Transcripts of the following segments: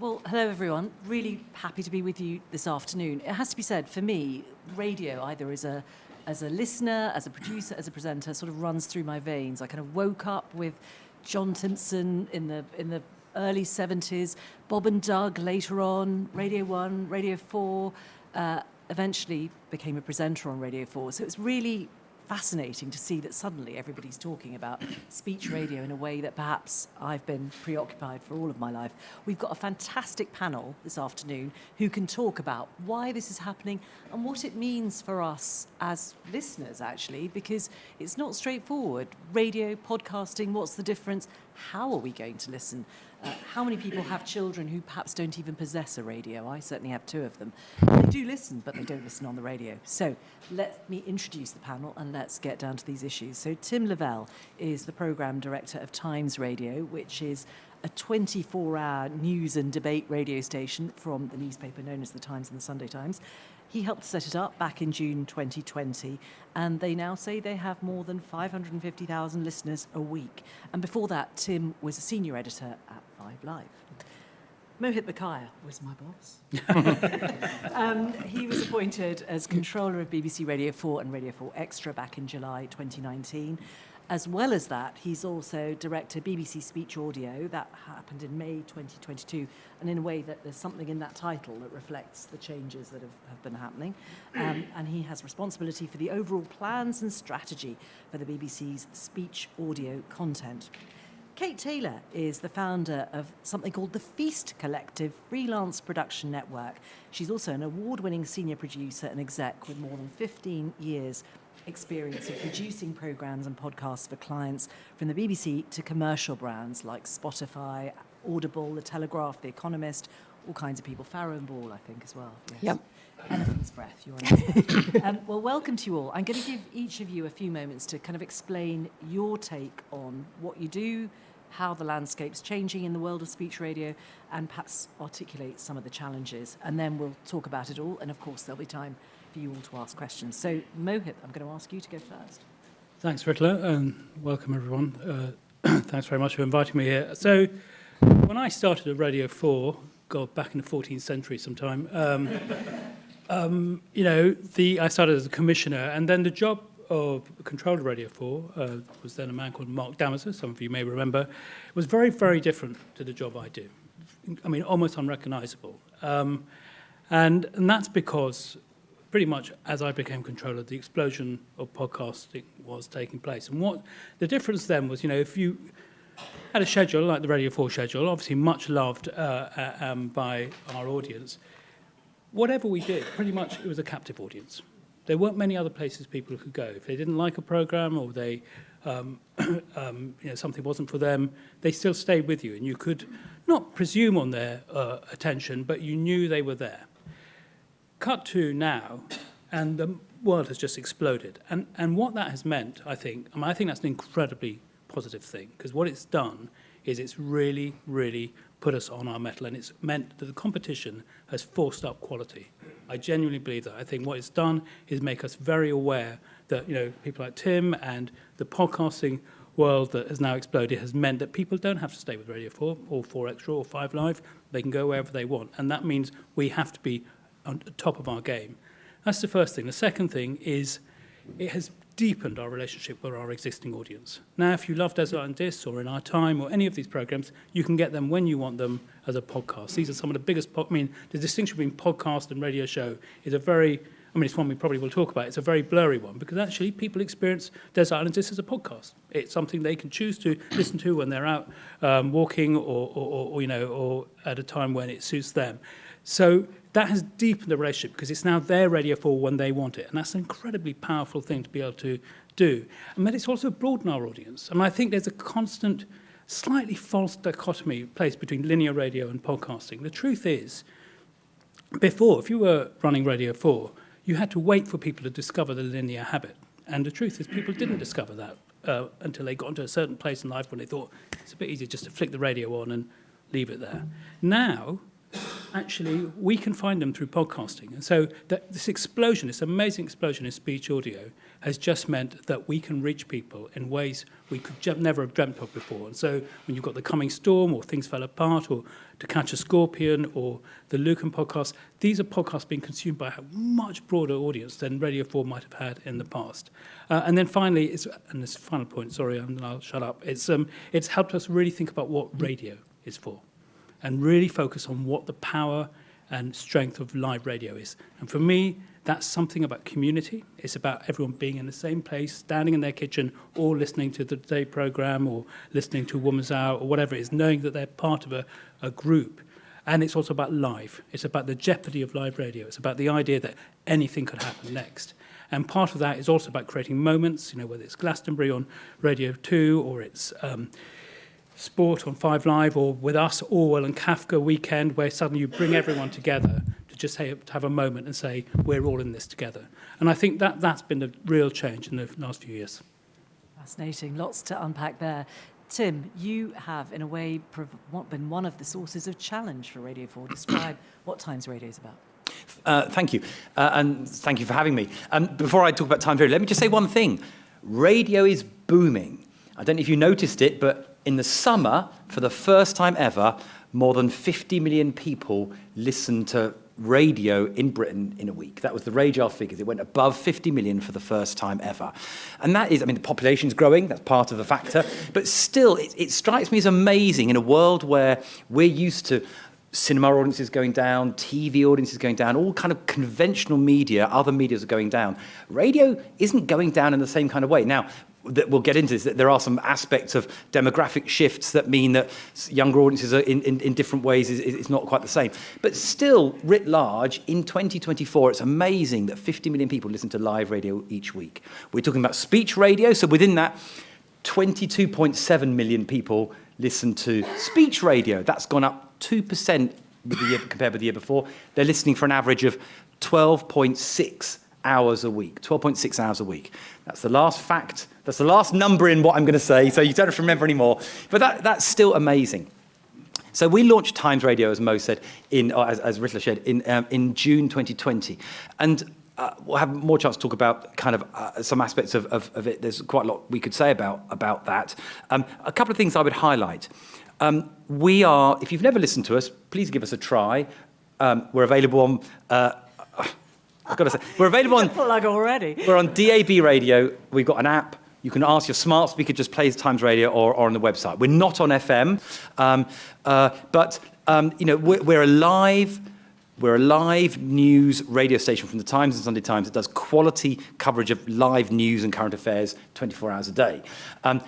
Well, hello everyone. Really happy to be with you this afternoon. It has to be said, for me, radio, either as a listener, as a producer, as a presenter, sort of runs through my veins. I kind of woke up with John Timpson in the early 70s, Bob and Doug later on, Radio 1, Radio 4, eventually became a presenter on Radio 4. So it's really fascinating to see that suddenly everybody's talking about speech radio in a way that perhaps I've been preoccupied for all of my life. We've got a fantastic panel this afternoon who can talk about why this is happening and what it means for us as listeners, actually, because it's not straightforward. Radio, podcasting, what's the difference? How are we going to listen? How many people have children who perhaps don't even possess a radio? I certainly have 2 of them. They do listen, but they don't listen on the radio. So let me introduce the panel and let's get down to these issues. So Tim Levell is the programme director of Times Radio, which is a 24-hour news and debate radio station from the newspaper known as The Times and the Sunday Times. He helped set it up back in June 2020, and they now say they have more than 550,000 listeners a week. And before that, Tim was a senior editor at 5 Live. Mohit Bakaya was my boss. He was appointed as controller of BBC Radio 4 and Radio 4 Extra back in July 2019. As well as that, he's also director BBC Speech Audio. That happened in May 2022. And in a way that there's something in that title that reflects the changes that have been happening. And he has responsibility for the overall plans and strategy for the BBC's speech audio content. Kate Taylor is the founder of something called the Feast Collective Freelance Production Network. She's also an award-winning senior producer and exec with more than 15 years experience of producing programmes and podcasts for clients from the BBC to commercial brands like Spotify, Audible, The Telegraph, The Economist, all kinds of people. Farrow and Ball, I think, as well. Yes. Yep. Elephant's breath, you're an expert. Well, welcome to you all. I'm going to give each of you a few moments to kind of explain your take on what you do, how the landscape's changing in the world of speech radio, and perhaps articulate some of the challenges. And then we'll talk about it all, and of course there'll be time for you all to ask questions. So, Mohit, I'm going to ask you to go first. Thanks, Ritula, and welcome everyone. Thanks very much for inviting me here. So, when I started at Radio 4, back in the 14th century sometime, I started as a commissioner, and then the job of controller of Radio 4 was then a man called Mark Damaser, some of you may remember. It was very, very different to the job I do. I mean, almost unrecognisable. And that's because pretty much as I became controller, the explosion of podcasting was taking place. And what the difference then was, if you had a schedule like the Radio 4 schedule, obviously much loved by our audience, whatever we did, pretty much it was a captive audience. There weren't many other places people could go. If they didn't like a programme or they, something wasn't for them, they still stayed with you. And you could not presume on their attention, but you knew they were there. Cut to now, and the world has just exploded. And what that has meant, I think that's an incredibly positive thing, because what it's done is it's really, really put us on our mettle, and it's meant that the competition has forced up quality. I genuinely believe that. I think what it's done is make us very aware that, people like Tim and the podcasting world that has now exploded has meant that people don't have to stay with Radio 4 or 4 Extra or 5 Live. They can go wherever they want. And that means we have to be on the top of our game. That's the first thing. The second thing is it has deepened our relationship with our existing audience. Now, if you love Desert Island Discs or In Our Time or any of these programs, you can get them when you want them as a podcast. These are some of the biggest, the distinction between podcast and radio show is it's one we probably will talk about. It's a very blurry one because actually people experience Desert Island Discs as a podcast. It's something they can choose to listen to when they're out walking or at a time when it suits them. So that has deepened the relationship because it's now their Radio 4 when they want it. And that's an incredibly powerful thing to be able to do. And then it's also broadened our audience. And I think there's a constant, slightly false dichotomy placed between linear radio and podcasting. The truth is, before, if you were running Radio 4, you had to wait for people to discover the linear habit. And the truth is people didn't discover that until they got into a certain place in life when they thought it's a bit easier just to flick the radio on and leave it there. Now, actually, we can find them through podcasting. And so this explosion, this amazing explosion in speech audio, has just meant that we can reach people in ways we could never have dreamt of before. And so when you've got The Coming Storm, or Things Fell Apart, or To Catch a Scorpion, or the Lucan podcast, these are podcasts being consumed by a much broader audience than Radio 4 might have had in the past. And then finally, and this final point, sorry, and then I'll shut up, it's helped us really think about what radio is for, and really focus on what the power and strength of live radio is. And for me, that's something about community. It's about everyone being in the same place, standing in their kitchen, or listening to the Today programme, or listening to Woman's Hour, or whatever it is, knowing that they're part of a group. And it's also about live. It's about the jeopardy of live radio. It's about the idea that anything could happen next. And part of that is also about creating moments, whether it's Glastonbury on Radio 2, or it's Sport on 5 Live, or with us, Orwell and Kafka Weekend, where suddenly you bring everyone together to just have a moment and say, we're all in this together. And I think that's been the real change in the last few years. Fascinating. Lots to unpack there. Tim, you have, in a way, been one of the sources of challenge for Radio 4. Describe what Times Radio is about. Thank you. And thank you for having me. Before I talk about Times Radio, let me just say one thing. Radio is booming. I don't know if you noticed it, but in the summer, for the first time ever, more than 50 million people listened to radio in Britain in a week. That was the Radar figures. It went above 50 million for the first time ever. And that is, the population's growing, that's part of the factor, but still, it strikes me as amazing in a world where we're used to cinema audiences going down, TV audiences going down, all kind of conventional media, other medias are going down. Radio isn't going down in the same kind of way. Now, we'll get into this, that there are some aspects of demographic shifts that mean that younger audiences are in different ways, it's not quite the same. But still, writ large, in 2024, it's amazing that 50 million people listen to live radio each week. We're talking about speech radio, so within that, 22.7 million people listen to speech radio. That's gone up 2% compared with the year before. They're listening for an average of 12.6 hours a week. 12.6 hours a week. That's the last fact. That's the last number in what I'm going to say, so you don't have to remember anymore. But that's still amazing. So we launched Times Radio, as Mo said, as Ritula said, in June 2020. And we'll have more chance to talk about kind of some aspects of it. There's quite a lot we could say about that. A couple of things I would highlight. We are, if you've never listened to us, please give us a try. We're available on... I've got to say, we're available on... Plug already. We're on DAB radio. We've got an app. You can ask your smart speaker, just plays Times Radio or on the website. We're not on FM, but we're a live news radio station from the Times and Sunday Times that does quality coverage of live news and current affairs 24 hours a day.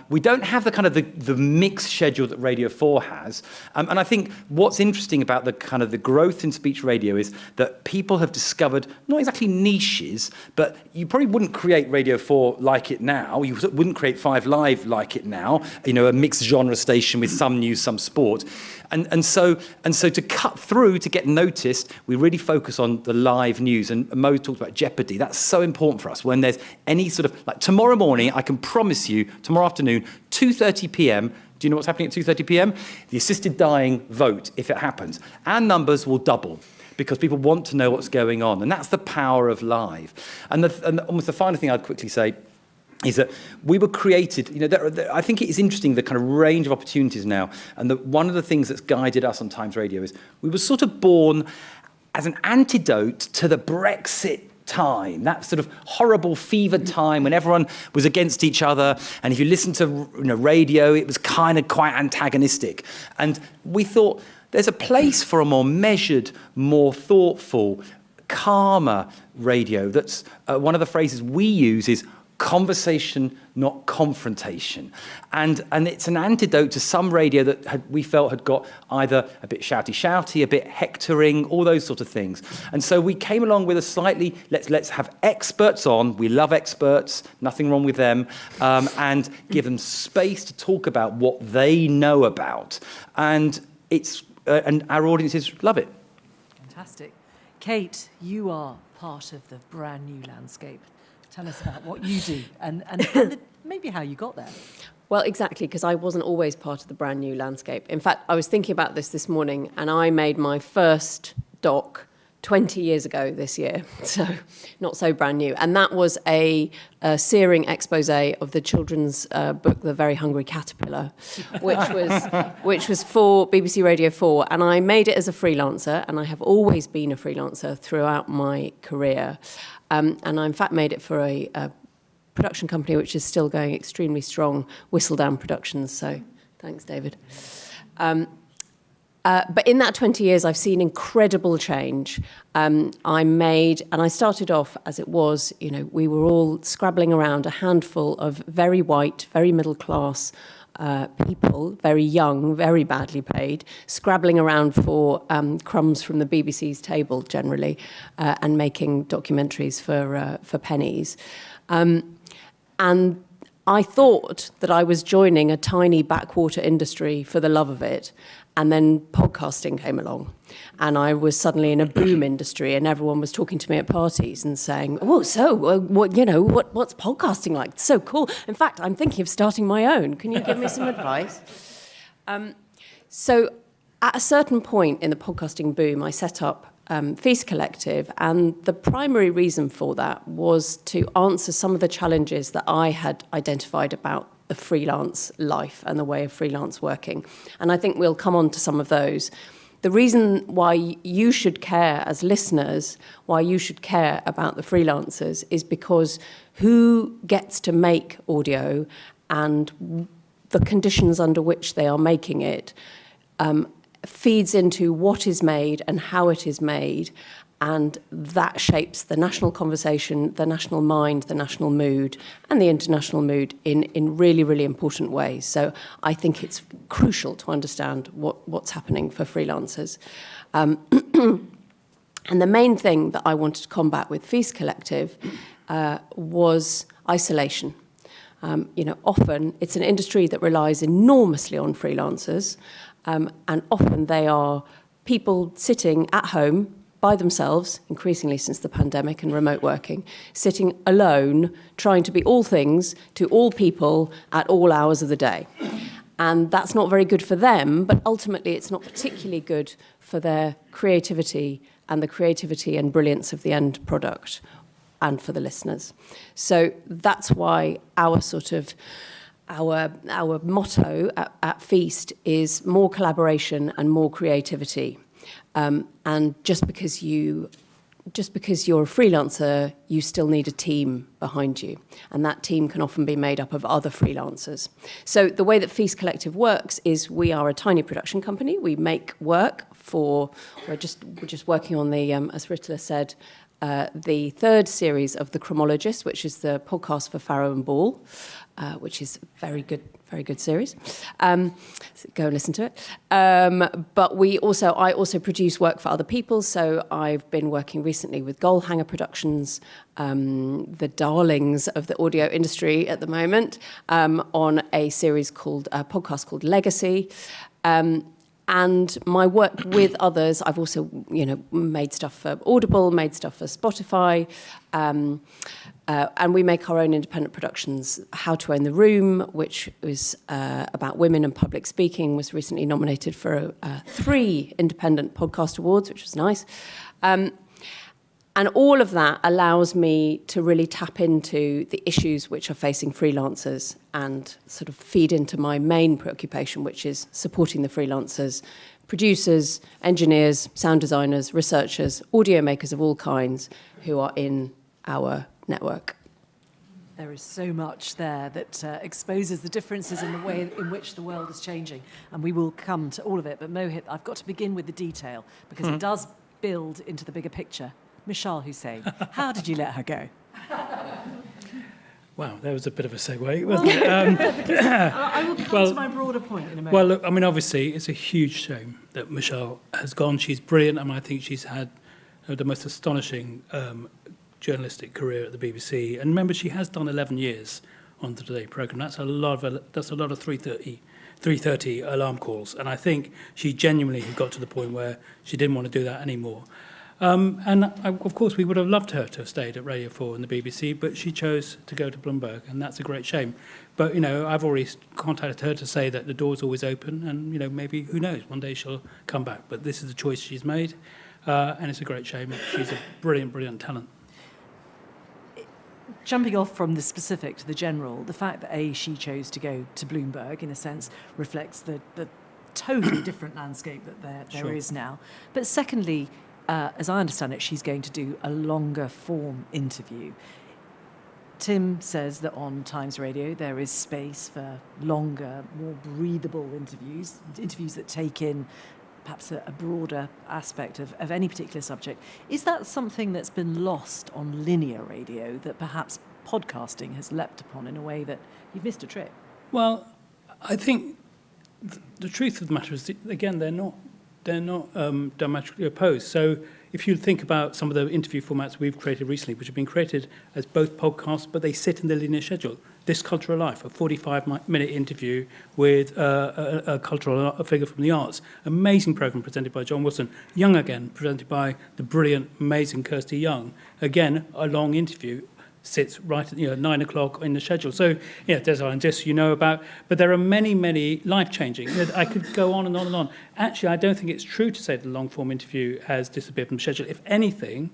We don't have the kind of the mixed schedule that Radio 4 has. And I think what's interesting about the kind of the growth in speech radio is that people have discovered not exactly niches, but you probably wouldn't create Radio 4 like it now. You wouldn't create 5 Live like it now, a mixed genre station with some news, some sport. And so to cut through, to get noticed, we really focus on the live news. And Mo talked about jeopardy. That's so important for us. When there's any sort of, like tomorrow morning, I can promise you, tomorrow afternoon, 2:30 p.m., do you know what's happening at 2:30 p.m? The assisted dying vote, if it happens. Our numbers will double, because people want to know what's going on. And that's the power of live. And almost the final thing I'd quickly say is that we were created, I think it is interesting, the kind of range of opportunities now. And one of the things that's guided us on Times Radio is we were sort of born as an antidote to the Brexit time, that sort of horrible fevered time when everyone was against each other. And if you listened to radio, it was kind of quite antagonistic. And we thought there's a place for a more measured, more thoughtful, calmer radio. That's one of the phrases we use is conversation, not confrontation. And it's an antidote to some radio that we felt had got either a bit shouty, a bit hectoring, all those sort of things. And so we came along with a slightly, let's have experts on. We love experts, nothing wrong with them, and give them space to talk about what they know about. And and our audiences love it. Fantastic. Kate, you are part of the brand new landscape. Tell us about what you do and maybe how you got there. Well, exactly, because I wasn't always part of the brand new landscape. In fact, I was thinking about this morning, and I made my first doc 20 years ago this year, so not so brand new. And that was a searing expose of the children's book, The Very Hungry Caterpillar, which was for BBC Radio 4. And I made it as a freelancer, and I have always been a freelancer throughout my career. And I, in fact, made it for a production company which is still going extremely strong, Whistledown Productions. So thanks, David. But in that 20 years, I've seen incredible change. I started off as it was, we were all scrabbling around, a handful of very white, very middle class people, very young, very badly paid, scrabbling around for crumbs from the BBC's table generally, and making documentaries for pennies. And I thought that I was joining a tiny backwater industry for the love of it. And then podcasting came along, and I was suddenly in a boom industry, and everyone was talking to me at parties and saying, "Oh, so what's podcasting like? It's so cool. In fact, I'm thinking of starting my own. Can you give me some advice?" So, at a certain point in the podcasting boom, I set up Feast Collective, and the primary reason for that was to answer some of the challenges that I had identified about the freelance life and the way of freelance working. And I think we'll come on to some of those. The reason why you should care as listeners, why you should care about the freelancers, is because who gets to make audio and the conditions under which they are making it feeds into what is made and how it is made, and that shapes the national conversation, the national mind, the national mood, and the international mood in really, really important ways. So I think it's crucial to understand what's happening for freelancers. And the main thing that I wanted to combat with Feast Collective was isolation. Often it's an industry that relies enormously on freelancers, and often they are people sitting at home by themselves, increasingly since the pandemic and remote working, sitting alone, trying to be all things to all people at all hours of the day. And that's not very good for them, but ultimately it's not particularly good for their creativity and the creativity and brilliance of the end product and for the listeners. So that's why our motto at Feast is more collaboration and more creativity. And just because you're a freelancer, you still need a team behind you. And that team can often be made up of other freelancers. So the way that Feast Collective works is we are a tiny production company. We make work we're just working on the, as Ritula said, the third series of The Chronologist, which is the podcast for Farrow and Ball, which is very good series. So go and listen to it. But I also produce work for other people. So I've been working recently with Goalhanger Productions, the darlings of the audio industry at the moment, on a podcast called Legacy. And my work with others, I've also, made stuff for Audible, made stuff for Spotify, and we make our own independent productions. How to Own the Room, which is about women and public speaking, was recently nominated for 3 independent podcast awards, which was nice. And all of that allows me to really tap into the issues which are facing freelancers and sort of feed into my main preoccupation, which is supporting the freelancers, producers, engineers, sound designers, researchers, audio makers of all kinds who are in our network. There is so much there that exposes the differences in the way in which the world is changing, and we will come to all of it. But Mohit, I've got to begin with the detail, because it does build into the bigger picture. Michelle Hussein, how did you let her go? Wow, that was a bit of a segue, wasn't it? I will come to my broader point in a moment. Well, look, I mean, obviously, it's a huge shame that Michelle has gone. She's brilliant, and I think she's had the most astonishing journalistic career at the BBC. And remember, she has done 11 years on the Today programme. That's a lot of 3:30 alarm calls. And I think she genuinely had got to the point where she didn't want to do that anymore. Of course, we would have loved her to have stayed at Radio 4 and the BBC, but she chose to go to Bloomberg, and that's a great shame. But, I've already contacted her to say that the door's always open, and, maybe, who knows, one day she'll come back. But this is the choice she's made, and it's a great shame. She's a brilliant, brilliant talent. Jumping off from the specific to the general, the fact that she chose to go to Bloomberg, in a sense, reflects the totally different landscape that there is now. But secondly, as I understand it, she's going to do a longer form interview. Tim says that on Times Radio there is space for longer, more breathable interviews that take in perhaps a broader aspect of any particular subject. Is that something that's been lost on linear radio that perhaps podcasting has leapt upon in a way that you've missed a trick? Well, I think the truth of the matter is, again, they're not diametrically opposed. So if you think about some of the interview formats we've created recently, which have been created as both podcasts, but they sit in the linear schedule. This Cultural Life, a 45-minute interview with a cultural figure from the arts. Amazing programme presented by John Wilson. Young Again, presented by the brilliant, amazing Kirsty Young. Again, a long interview. Sits right at 9 o'clock in the schedule. So, there's Ireland Discs you know about, but there are many, many life-changing. I could go on and on and on. Actually, I don't think it's true to say that the long-form interview has disappeared from the schedule. If anything,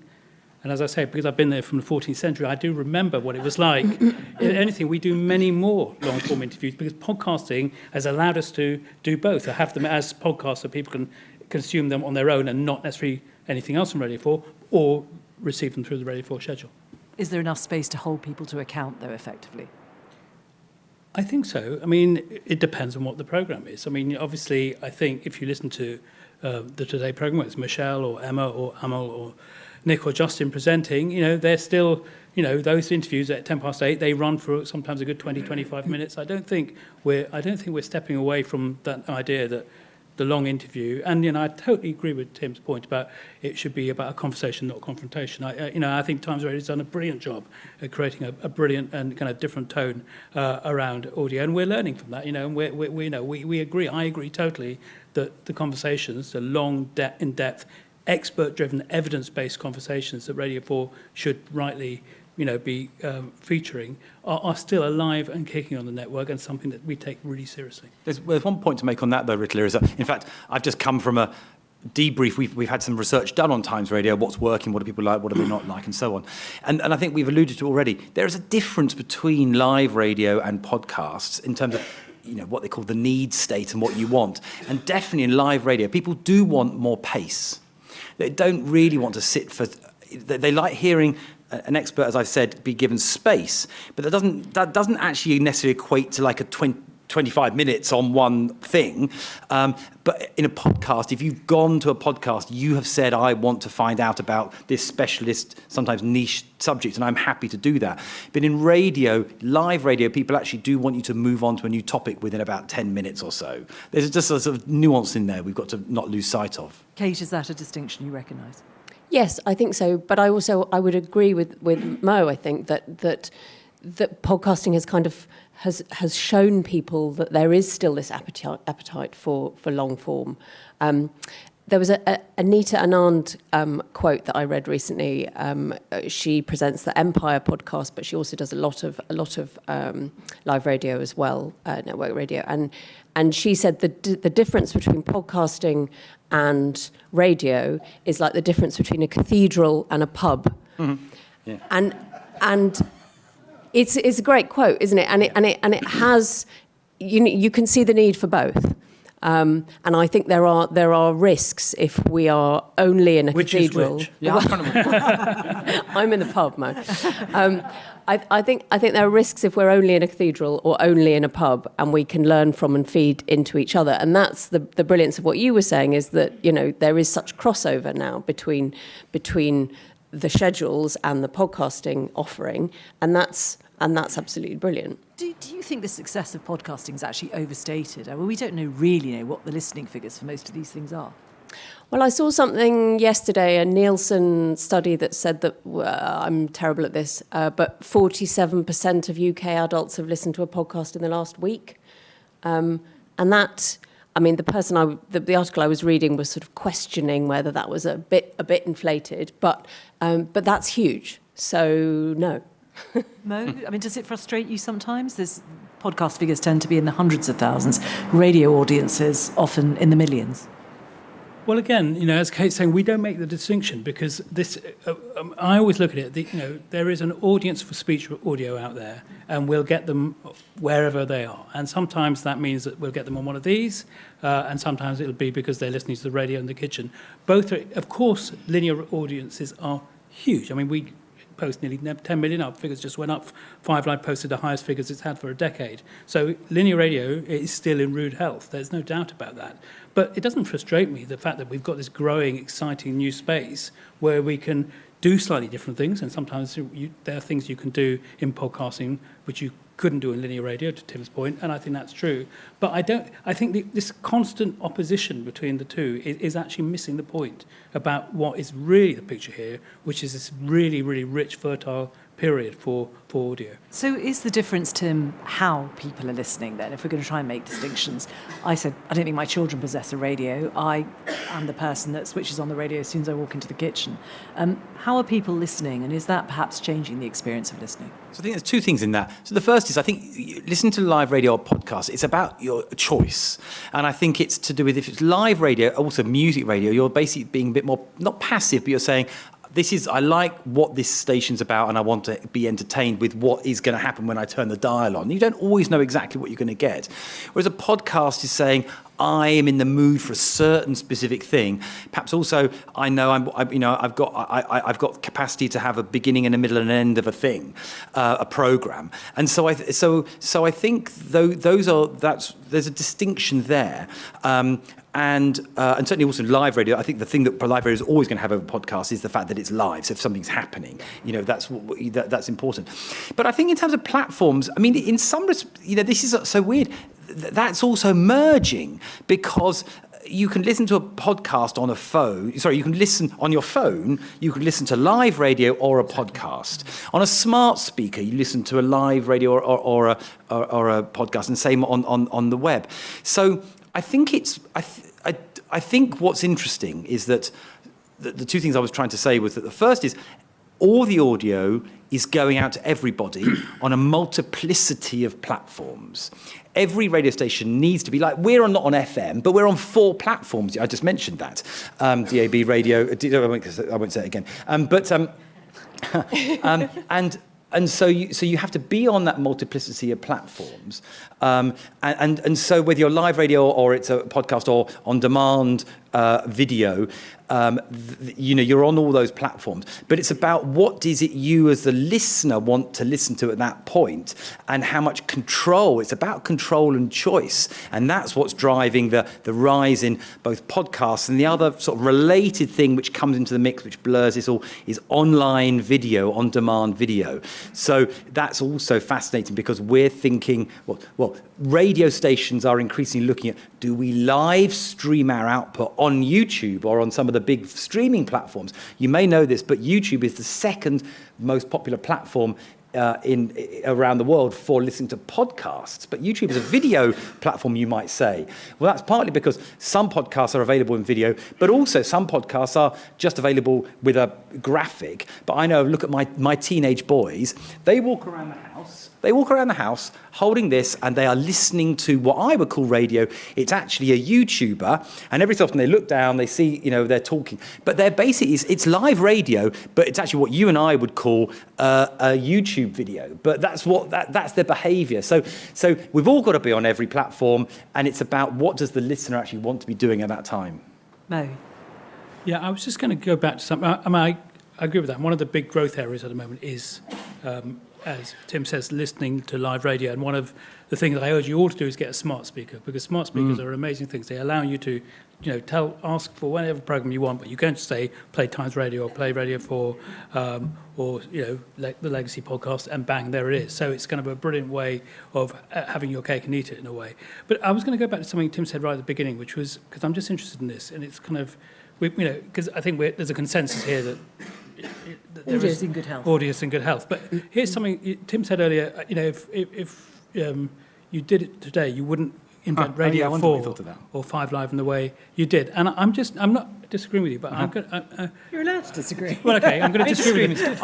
and as I say, because I've been there from the 14th century, I do remember what it was like. If anything, we do many more long-form interviews because podcasting has allowed us to do both, to have them as podcasts so people can consume them on their own and not necessarily anything else from Radio 4, or receive them through the Radio 4 schedule. Is there enough space to hold people to account, though, effectively? I think so. I mean, it depends on what the programme is. I mean, obviously, I think if you listen to the Today programme, whether it's Michelle or Emma or Amal or Nick or Justin presenting, they're still, those interviews at 8:10, they run for sometimes a good 20, 25 minutes. I don't think we're stepping away from that idea that the long interview, and I totally agree with Tim's point about it should be about a conversation, not confrontation. I think Times Radio has done a brilliant job at creating a brilliant and kind of different tone around audio, and we're learning from that. And we agree. I agree totally that the conversations, the long, in-depth, expert-driven, evidence-based conversations that Radio 4 should rightly be featuring are still alive and kicking on the network, and something that we take really seriously. There's one point to make on that, though, Ritula, is that, in fact, I've just come from a debrief. We've had some research done on Times Radio, what's working, what do people like, what do they not like, and so on. And I think we've alluded to already, there is a difference between live radio and podcasts in terms of what they call the need state and what you want. And definitely in live radio, people do want more pace. They don't really want to sit for... They like hearing an expert, as I've said, be given space, but that doesn't actually necessarily equate to like a 25 minutes on one thing. But in a podcast, if you've gone to a podcast, you have said, I want to find out about this specialist, sometimes niche subject, and I'm happy to do that. But in radio, live radio, people actually do want you to move on to a new topic within about 10 minutes or so. There's just a sort of nuance in there we've got to not lose sight of. Kate, is that a distinction you recognise? Yes, I think so. But I would agree with Mo. I think that podcasting has kind of has shown people that there is still this appetite for long form. There was a Anita Anand quote that I read recently. She presents the Empire podcast, but she also does a lot of live radio as well, network radio. And she said the difference between podcasting and radio is like the difference between a cathedral and a pub. Mm-hmm. Yeah. And it's a great quote, isn't it? And it has you can see the need for both. And I think there are risks if we are only in a cathedral. Which is which? Yeah, I'm in the pub, man. I think there are risks if we're only in a cathedral or only in a pub, and we can learn from and feed into each other. And that's the brilliance of what you were saying, is that there is such crossover now between the schedules and the podcasting offering, and that's absolutely brilliant. Do you think the success of podcasting is actually overstated? I mean, we don't really know what the listening figures for most of these things are. Well, I saw something yesterday, a Nielsen study that said that, I'm terrible at this, but 47% of UK adults have listened to a podcast in the last week. And that, I mean, the article I was reading was sort of questioning whether that was a bit inflated, but that's huge. So no. Mo, I mean, does it frustrate you sometimes? Podcast figures tend to be in the hundreds of thousands, radio audiences often in the millions. Well, again, as Kate's saying, we don't make the distinction because this. I always look at it. There is an audience for speech audio out there, and we'll get them wherever they are. And sometimes that means that we'll get them on one of these, and sometimes it'll be because they're listening to the radio in the kitchen. Both are, of course, linear audiences are huge. I mean, we post nearly 10 million. Our figures just went up. Five Live posted the highest figures it's had for a decade. So linear radio is still in rude health. There's no doubt about that. But it doesn't frustrate me, the fact that we've got this growing, exciting new space where we can do slightly different things. And sometimes there are things you can do in podcasting which you couldn't do in linear radio, to Tim's point, and I think that's true. But I think this constant opposition between the two is actually missing the point about what is really the picture here, which is this really, really rich, fertile period for audio. So is the difference, Tim, how people are listening then, if we're going to try and make distinctions? I said, I don't think my children possess a radio. I am the person that switches on the radio as soon as I walk into the kitchen. How are people listening, and is that perhaps changing the experience of listening? So I think there's two things in that. So the first is, I think, listening to live radio or podcast, it's about your choice. And I think it's to do with, if it's live radio, also music radio, you're basically being a bit more, not passive, but you're saying, I like what this station's about, and I want to be entertained with what is going to happen when I turn the dial on. You don't always know exactly what you're going to get. Whereas a podcast is saying, I am in the mood for a certain specific thing. Perhaps also, I know I've got capacity to have a beginning and a middle and an end of a thing, a program. And so I think there's a distinction there. And certainly also live radio. I think the thing that live radio is always going to have over podcast is the fact that it's live. So if something's happening, that's important. But I think in terms of platforms, I mean, in some respects, this is so weird. That's also merging, because you can listen to a podcast on a phone. Sorry, you can listen on your phone. You can listen to live radio or a podcast. On a smart speaker, you listen to a live radio or a podcast, and same on the web. So I think I think what's interesting is that the two things I was trying to say was that the first is all the audio is going out to everybody on a multiplicity of platforms. Every radio station needs to be like, we're not on FM, but we're on 4 platforms. I just mentioned that. DAB radio, I won't say it again. And so you have to be on that multiplicity of platforms. And so whether you're live radio or it's a podcast or on-demand video, you're on all those platforms. But it's about what is it you as the listener want to listen to at that point, and how much control. It's about control and choice. And that's what's driving the rise in both podcasts. And the other sort of related thing which comes into the mix, which blurs this all, is online video, on-demand video. So that's also fascinating, because we're thinking, well, radio stations are increasingly looking at, do we live stream our output on YouTube or on some of the big streaming platforms? You may know this, but YouTube is the second most popular platform around the world for listening to podcasts. But YouTube is a video platform, you might say. Well, that's partly because some podcasts are available in video, but also some podcasts are just available with a graphic. But I know, look at my teenage boys, they walk around the house holding this, and they are listening to what I would call radio. It's actually a YouTuber, and every so often they look down, they see, they're talking. But they're basically, it's live radio, but it's actually what you and I would call a YouTube video. But that's their behaviour. So we've all got to be on every platform, and it's about what does the listener actually want to be doing at that time. Mo? Yeah, I was just going to go back to something. I agree with that. One of the big growth areas at the moment is, as Tim says, listening to live radio. And one of the things that I urge you all to do is get a smart speaker, because smart speakers are amazing things. They allow you to, ask for whatever program you want, but you can't say play Times Radio or play Radio 4 or the Legacy podcast, and bang, there it is. So it's kind of a brilliant way of having your cake and eat it in a way. But I was going to go back to something Tim said right at the beginning, which was, because I'm just interested in this, and it's kind of, because I think there's a consensus here that audio is in good health. Audio is in good health. But here's something Tim said earlier. If you did it today, you wouldn't invent Oh, yeah, Radio I wonder what you 4 thought of that. or 5 Live in the way you did. And I'm not disagreeing with you, but I'm going to... You're allowed to disagree. Well, okay, I'm going to disagree with you.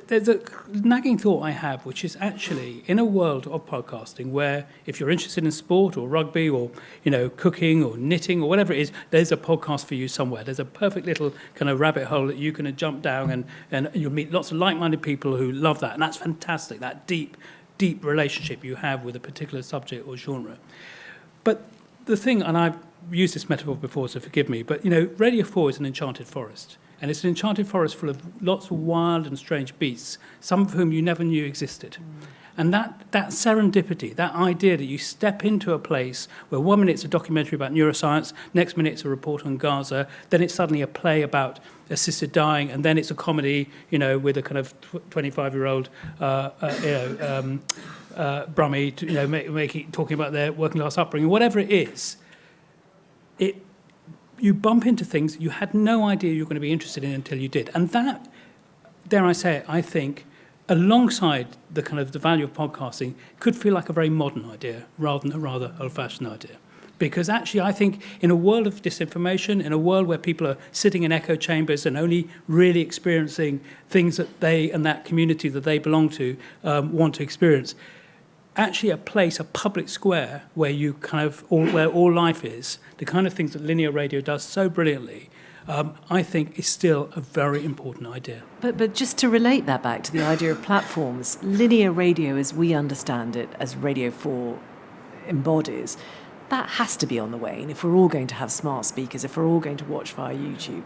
There's a nagging thought I have, which is actually in a world of podcasting where if you're interested in sport or rugby or, cooking or knitting or whatever it is, there's a podcast for you somewhere. There's a perfect little kind of rabbit hole that you can jump down and you'll meet lots of like-minded people who love that. And that's fantastic, that deep relationship you have with a particular subject or genre. But the thing, and I've used this metaphor before, so forgive me, but, Radio 4 is an enchanted forest. And it's an enchanted forest full of lots of wild and strange beasts, some of whom you never knew existed. And that serendipity, that idea that you step into a place where 1 minute it's a documentary about neuroscience, next minute it's a report on Gaza, then it's suddenly a play about assisted dying, and then it's a comedy, with a kind of 25-year-old, Brummie, talking about their working class upbringing, whatever it is, you bump into things you had no idea you were going to be interested in until you did. And that, dare I say it, I think, alongside the kind of the value of podcasting, could feel like a very modern idea rather than a rather old-fashioned idea. Because actually, I think in a world of disinformation, in a world where people are sitting in echo chambers and only really experiencing things that they and that community that they belong to want to experience, actually a place, a public square where you kind of where all life is, the kind of things that linear radio does so brilliantly, I think is still a very important idea. But just to relate that back to the idea of platforms, linear radio as we understand it, as Radio 4 embodies, that has to be on the wane if we're all going to have smart speakers, if we're all going to watch via YouTube.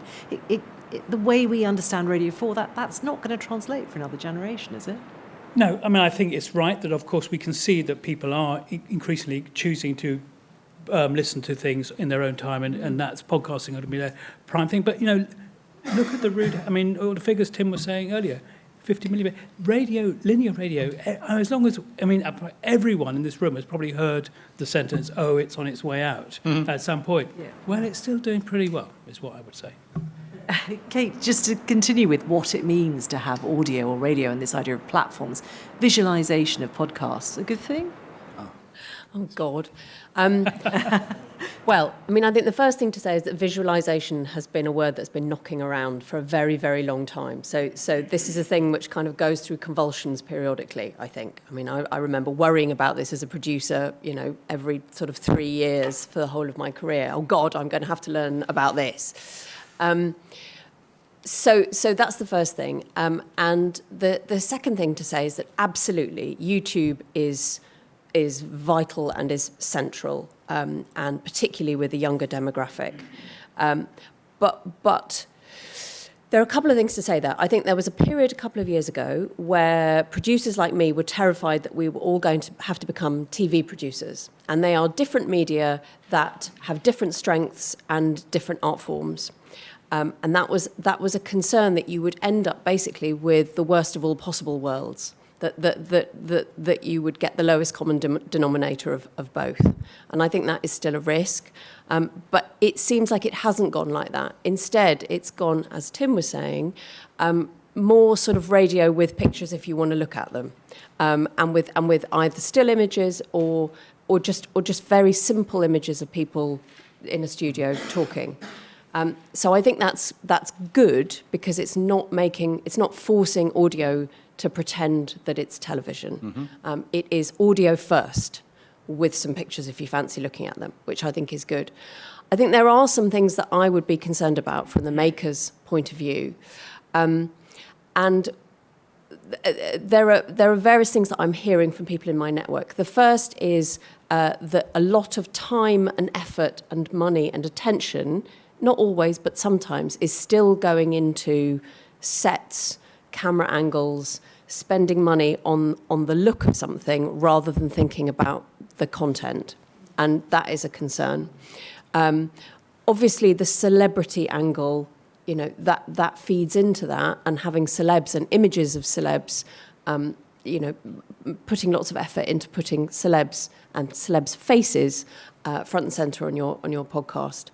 The way we understand Radio 4, that's not going to translate for another generation, is it? No, I mean, I think it's right that, of course, we can see that people are increasingly choosing to listen to things in their own time, and that's podcasting going to be their prime thing. But, look at all the figures Tim was saying earlier, 50 million. Linear radio, as long as, everyone in this room has probably heard the sentence, oh, it's on its way out at some point. Yeah. Well, it's still doing pretty well, is what I would say. Kate, just to continue with what it means to have audio or radio and this idea of platforms, visualization of podcasts, a good thing? Oh, God. Well, I think the first thing to say is that visualization has been a word that's been knocking around for a very, very long time. So this is a thing which kind of goes through convulsions periodically, I think. I remember worrying about this as a producer, every sort of 3 years for the whole of my career. Oh, God, I'm going to have to learn about this. So that's the first thing. And the second thing to say is that absolutely YouTube is vital and is central, and particularly with the younger demographic. But there are a couple of things to say there. I think there was a period a couple of years ago where producers like me were terrified that we were all going to have to become TV producers. And they are different media that have different strengths and different art forms. And that was a concern that you would end up basically with the worst of all possible worlds. That you would get the lowest common denominator of both. And I think that is still a risk. But it seems like it hasn't gone like that. Instead, it's gone, as Tim was saying, more sort of radio with pictures if you want to look at them, and with either still images or just very simple images of people in a studio talking. So I think that's good because it's not forcing audio to pretend that it's television. Mm-hmm. It is audio first with some pictures if you fancy looking at them, which I think is good. I think there are some things that I would be concerned about from the maker's point of view. And there are various things that I'm hearing from people in my network. The first is that a lot of time and effort and money and attention, not always, but sometimes, is still going into sets, camera angles, spending money on the look of something rather than thinking about the content. And that is a concern. Obviously, the celebrity angle, that feeds into that, and having celebs and images of celebs, putting lots of effort into putting celebs and celebs' faces front and centre on your podcast.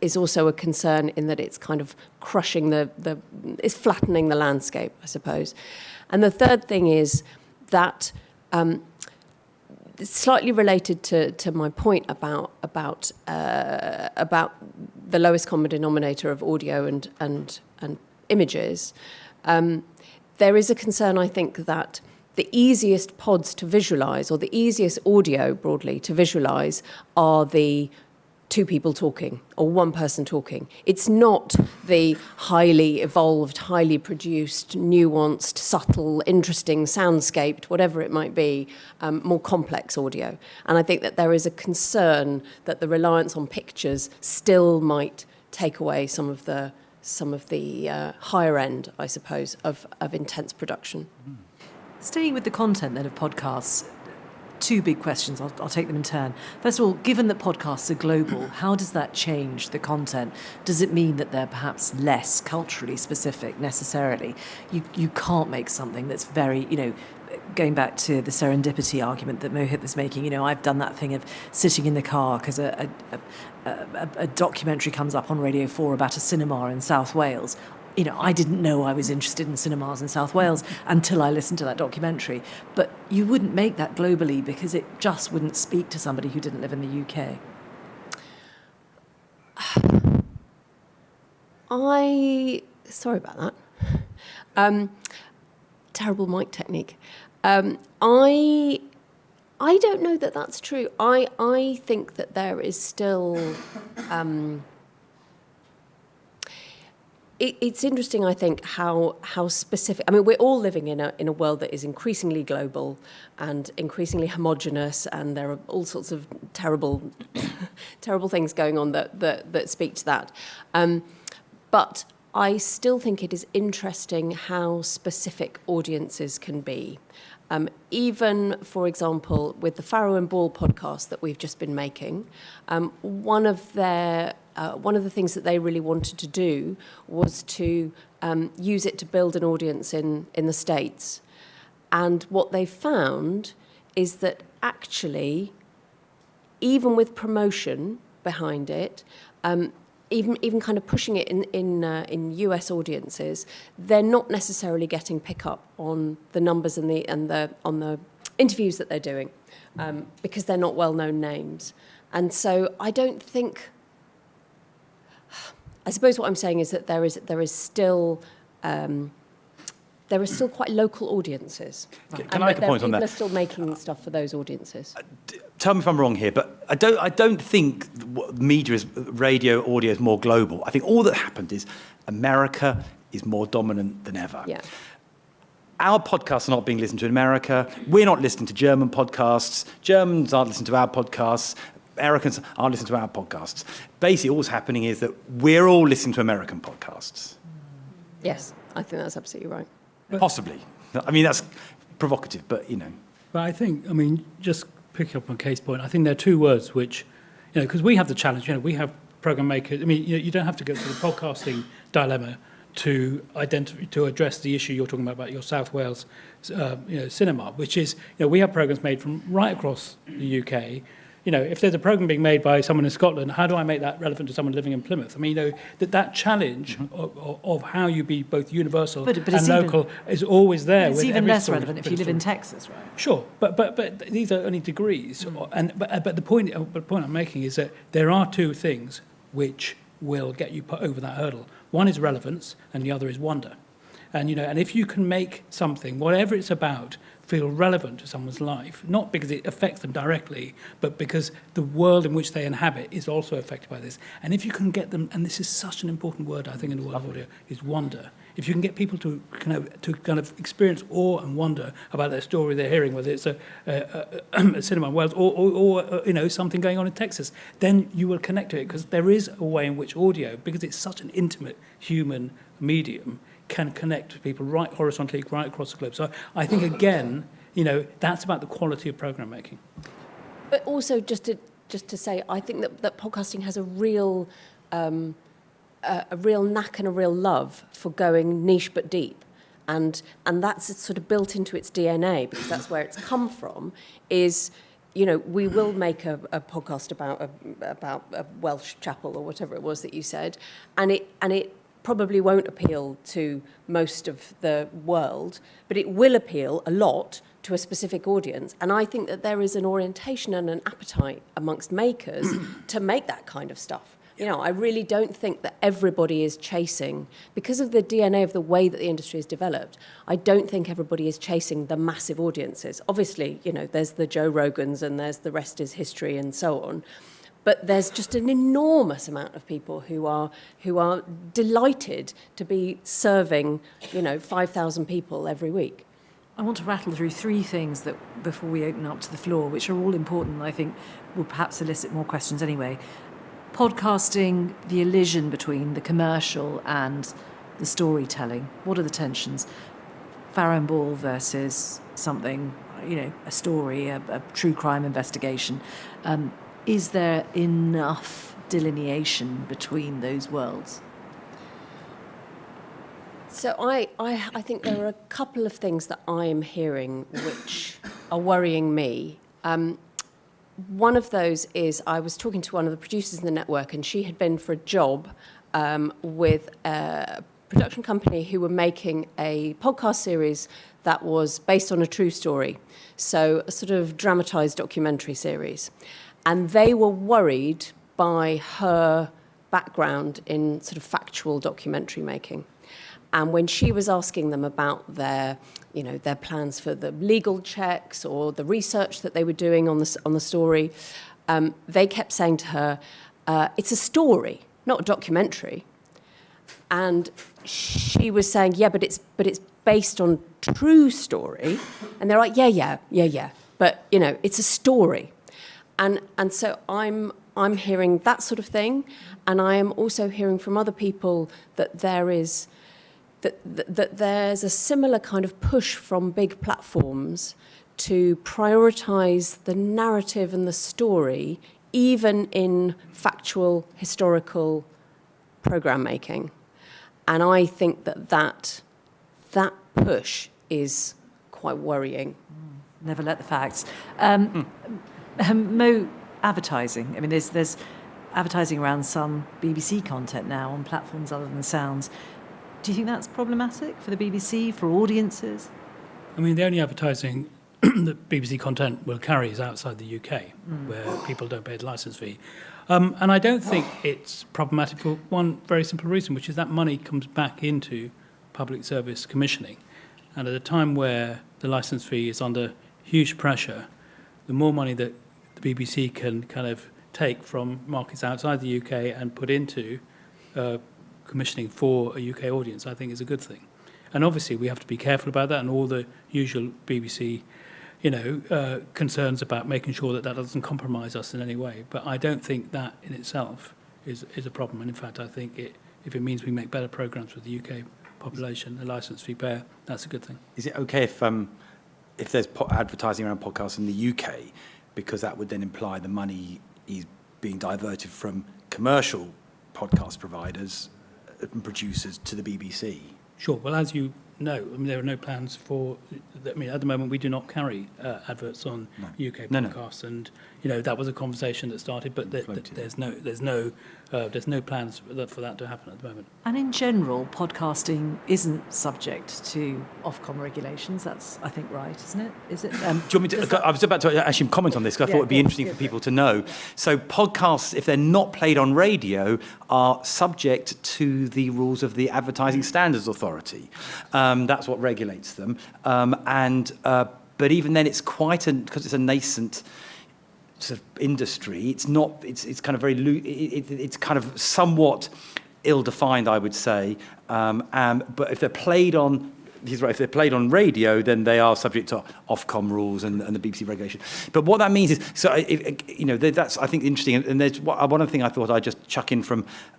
Is also a concern in that it's kind of crushing it's flattening the landscape, I suppose. And the third thing is that slightly related to my point about the lowest common denominator of audio and images, there is a concern, I think, that the easiest pods to visualise, or the easiest audio broadly to visualise, are the two people talking or one person talking. It's not the highly evolved, highly produced, nuanced, subtle, interesting, soundscaped, whatever it might be, more complex audio. And I think that there is a concern that the reliance on pictures still might take away some of the higher end, I suppose, of intense production. Staying with the content then of podcasts, two big questions. I'll take them in turn. First of all, given that podcasts are global, how does that change the content? Does it mean that they're perhaps less culturally specific necessarily? You can't make something that's very, going back to the serendipity argument that Mohit was making, I've done that thing of sitting in the car because a documentary comes up on Radio 4 about a cinema in South Wales. I didn't know I was interested in cinemas in South Wales until I listened to that documentary. But you wouldn't make that globally because it just wouldn't speak to somebody who didn't live in the UK. Sorry about that. Terrible mic technique. I don't know that that's true. I think that there is still... It's interesting, I think, how specific. I mean, we're all living in a world that is increasingly global and increasingly homogenous, and there are all sorts of terrible things going on that speak to that. But I still think it is interesting how specific audiences can be. Even, for example, with the Farrow and Ball podcast that we've just been making, one of the things that they really wanted to do was to use it to build an audience in the States. And what they found is that actually, even with promotion behind it, even kind of pushing it in US audiences, they're not necessarily getting pickup on the numbers and on the interviews that they're doing, because they're not well-known names. And so I don't think. I suppose what I'm saying is that there is still quite local audiences. Can I make a point on that? People are still making stuff for those audiences. Tell me if I'm wrong here, but I don't think radio, audio is more global. I think all that happened is America is more dominant than ever. Yeah. Our podcasts are not being listened to in America. We're not listening to German podcasts. Germans aren't listening to our podcasts. Americans aren't listening to our podcasts. Basically, what's happening is that we're all listening to American podcasts. Yes, I think that's absolutely right. Possibly. I mean, that's provocative, but, But I think, just picking up on Kate's point, I think there are two words which, because we have the challenge, we have program makers. You don't have to go to the podcasting dilemma to address the issue you're talking about your South Wales cinema, which is, we have programs made from right across the UK. If there's a program being made by someone in Scotland, how do I make that relevant to someone living in Plymouth? That challenge of how you be both universal and local is always there. It's even less relevant if you live in Texas, right? Sure, but these are only degrees. But the point I'm making is that there are two things which will get you over that hurdle. One is relevance, and the other is wonder. And if you can make something, whatever it's about, feel relevant to someone's life, not because it affects them directly, but because the world in which they inhabit is also affected by this. And if you can get them, and this is such an important word, I think, in the world of audio, is wonder. If you can get people to kind of experience awe and wonder about their story they're hearing, whether it's a cinema in Wales or something going on in Texas, then you will connect to it, because there is a way in which audio, because it's such an intimate human medium, can connect to people right horizontally, right across the globe. So I think, again, that's about the quality of program making. But also, just to say, I think that podcasting has a real knack and a real love for going niche but deep. And that's sort of built into its DNA, because that's where it's come from, is, we will make a podcast about a Welsh chapel or whatever it was that you said, and it probably won't appeal to most of the world, but it will appeal a lot to a specific audience. And I think that there is an orientation and an appetite amongst makers to make that kind of stuff. You know, I really don't think that everybody is chasing, because of the DNA of the way that the industry is developed, I don't think everybody is chasing the massive audiences. Obviously, you know, there's the Joe Rogans and there's the rest is history and so on. But there's just an enormous amount of people who are delighted to be serving, you know, 5,000 people every week. I want to rattle through three things that before we open up to the floor, which are all important and I think will perhaps elicit more questions anyway. Podcasting, the elision between the commercial and the storytelling. What are the tensions? Farrow and Ball versus something, you know, a story, a true crime investigation. Is there enough delineation between those worlds? So I think there are a couple of things that I am hearing which are worrying me. One of those is I was talking to one of the producers in the network, and she had been for a job with a production company who were making a podcast series that was based on a true story, so a sort of dramatised documentary series. And they were worried by her background in sort of factual documentary making. And when she was asking them about their plans for the legal checks or the research that they were doing on the story, they kept saying to her, "It's a story, not a documentary." And she was saying, "Yeah, but it's based on true story." And they're like, "Yeah, but you know, it's a story." And so I'm hearing that sort of thing, and I am also hearing from other people that there's a similar kind of push from big platforms to prioritise the narrative and the story, even in factual, historical programme making. And I think that push is quite worrying. Never let the facts. Mo, advertising. I mean, there's advertising around some BBC content now on platforms other than Sounds. Do you think that's problematic for the BBC, for audiences? I mean, the only advertising that BBC content will carry is outside the UK, where people don't pay the licence fee. And I don't think it's problematic for one very simple reason, which is that money comes back into public service commissioning. And at a time where the licence fee is under huge pressure, the more money that the BBC can kind of take from markets outside the UK and put into commissioning for a UK audience, I think is a good thing. And obviously we have to be careful about that and all the usual BBC, concerns about making sure that doesn't compromise us in any way. But I don't think that in itself is a problem. And in fact, I think if it means we make better programmes with the UK population, a licence fee payer, that's a good thing. Is it okay if there's advertising around podcasts in the UK, because that would then imply the money is being diverted from commercial podcast providers and producers to the BBC? Sure. Well, as you know, I mean, there are no plans for. I mean, at the moment, we do not carry adverts on UK podcasts, and that was a conversation that started, but there's no plans for that to happen at the moment. And in general, podcasting isn't subject to Ofcom regulations. That's, I think, right, isn't it? Is it? Do you want me to? I was about to actually comment on this because I thought it'd be interesting for people to know. So podcasts, if they're not played on radio, are subject to the rules of the Advertising Standards Authority. That's what regulates them. But even then, it's because it's a nascent sort of industry. It's not. It's kind of very. It's kind of somewhat ill-defined, I would say. But if they're played on. He's right. If they're played on radio, then they are subject to Ofcom rules and the BBC regulation. But what that means is, that's I think interesting. And there's one thing I thought I'd just chuck in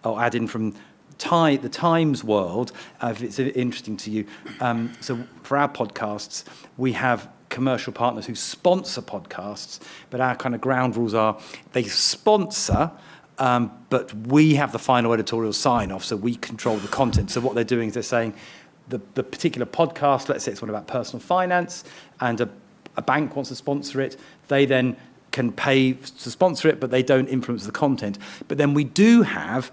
add in from the Times world, if it's interesting to you. So for our podcasts, we have commercial partners who sponsor podcasts, but our kind of ground rules are they sponsor. But we have the final editorial sign-off, so we control the content. So what they're doing is they're saying the particular podcast, let's say it's one about personal finance, and a bank wants to sponsor it, they then can pay to sponsor it, but they don't influence the content. But then we do have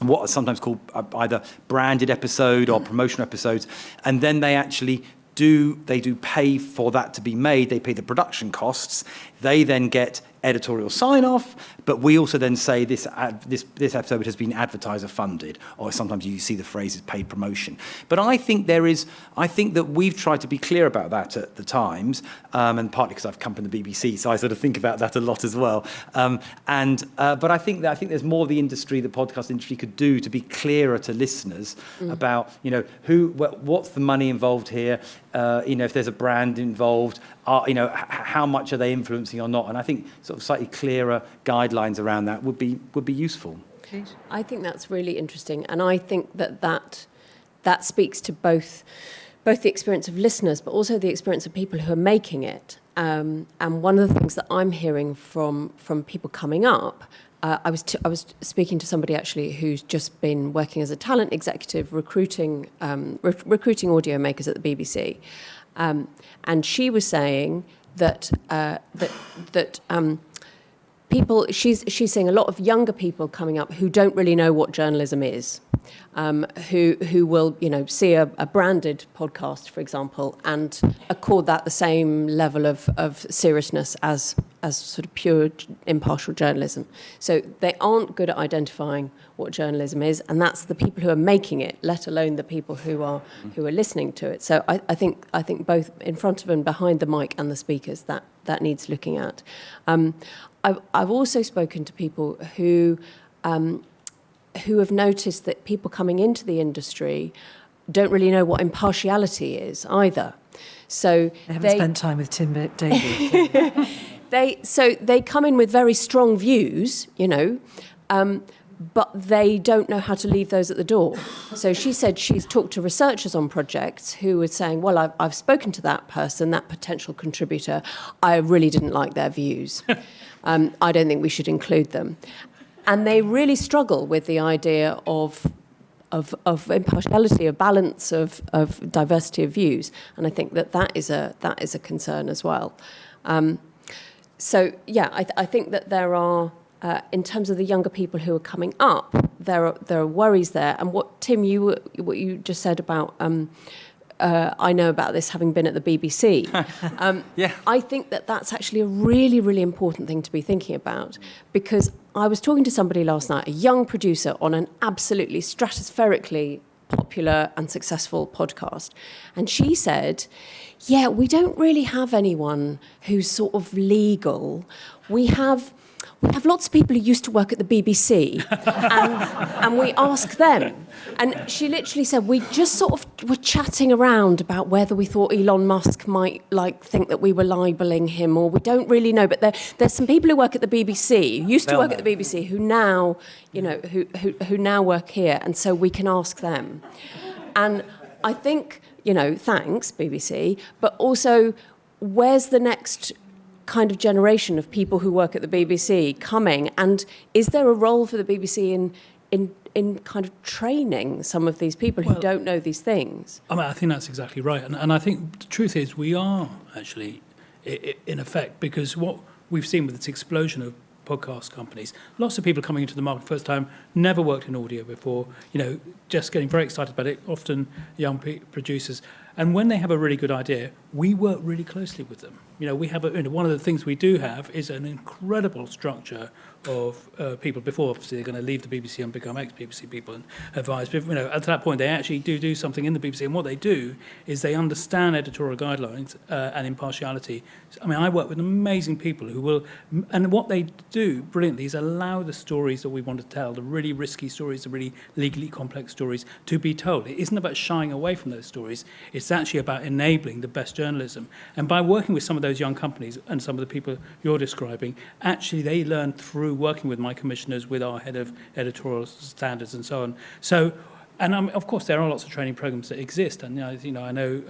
what are sometimes called either branded episode or promotional episodes, and then they actually do pay for that to be made. They pay the production costs. They then get editorial sign-off, but we also then say this episode has been advertiser funded, or sometimes you see the phrases paid promotion. But I think that we've tried to be clear about that at the Times, and partly because I've come from the BBC, so I sort of think about that a lot as well. But I think there's more the podcast industry could do to be clearer to listeners about, what's the money involved here, if there's a brand involved, how much are they influencing or not? And I think sort of slightly clearer guidelines around that would be useful. I think that's really interesting, and I think that speaks to both the experience of listeners, but also the experience of people who are making it. And one of the things that I'm hearing from people coming up, I was speaking to somebody actually who's just been working as a talent executive, recruiting audio makers at the BBC, and she was saying that people, she's seeing a lot of younger people coming up who don't really know what journalism is, who will see a branded podcast, for example, and accord that the same level of seriousness as sort of pure impartial journalism. So they aren't good at identifying what journalism is, and that's the people who are making it, let alone the people who are listening to it. So I think both in front of and behind the mic and the speakers, that needs looking at. I've also spoken to people who have noticed that people coming into the industry don't really know what impartiality is either. So they haven't spent time with Tim Davies. They come in with very strong views, but they don't know how to leave those at the door. So she said she's talked to researchers on projects who were saying, well, I've spoken to that person, that potential contributor. I really didn't like their views. I don't think we should include them. And they really struggle with the idea of impartiality, of balance, of diversity of views. And I think that is a concern as well. I think that there are, in terms of the younger people who are coming up, there are worries there. And what Tim, what you just said about, I know about this having been at the BBC. Yeah. I think that's actually a really, really important thing to be thinking about, because I was talking to somebody last night, a young producer on an absolutely stratospherically popular and successful podcast, and she said, yeah, we don't really have anyone who's sort of legal. We have lots of people who used to work at the BBC, and we ask them. And she literally said, we just sort of were chatting around about whether we thought Elon Musk might think that we were libeling him, or we don't really know. But there's some people who work at the BBC, who used to work at the BBC, who now, who now work here, and so we can ask them. And I think, thanks, BBC, but also, where's the next kind of generation of people who work at the BBC coming, and is there a role for the BBC in kind of training some of these people who don't know these things? I think that's exactly right, and I think the truth is we are actually in effect, because what we've seen with this explosion of podcast companies, lots of people coming into the market for the first time, never worked in audio before, just getting very excited about it, often young producers. And when they have a really good idea, we work really closely with them. We have one of the things we do have is an incredible structure of people. Before, obviously, they're going to leave the BBC and become ex-BBC people and advise. But, at that point, they actually do something in the BBC. And what they do is they understand editorial guidelines and impartiality. I work with amazing people who will, and what they do brilliantly is allow the stories that we want to tell, the really risky stories, the really legally complex stories, to be told. It isn't about shying away from those stories. It's actually about enabling the best journalism. And by working with some of those young companies and some of the people you're describing, actually they learn through working with my commissioners, with our head of editorial standards and so on. So, and of course there are lots of training programs that exist, and I know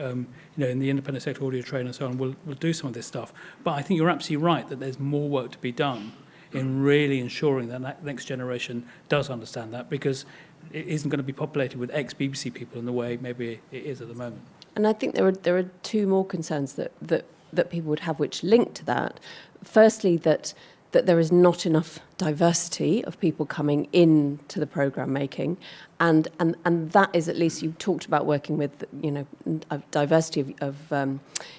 in the independent sector audio trade and so on, we'll do some of this stuff. But I think you're absolutely right that there's more work to be done in really ensuring that next generation does understand that, because it isn't going to be populated with ex-BBC people in the way maybe it is at the moment. And I think there are two more concerns that people would have which link to that. Firstly, that that there is not enough diversity of people coming into the programme making, and that is, at least you talked about working with, a diversity of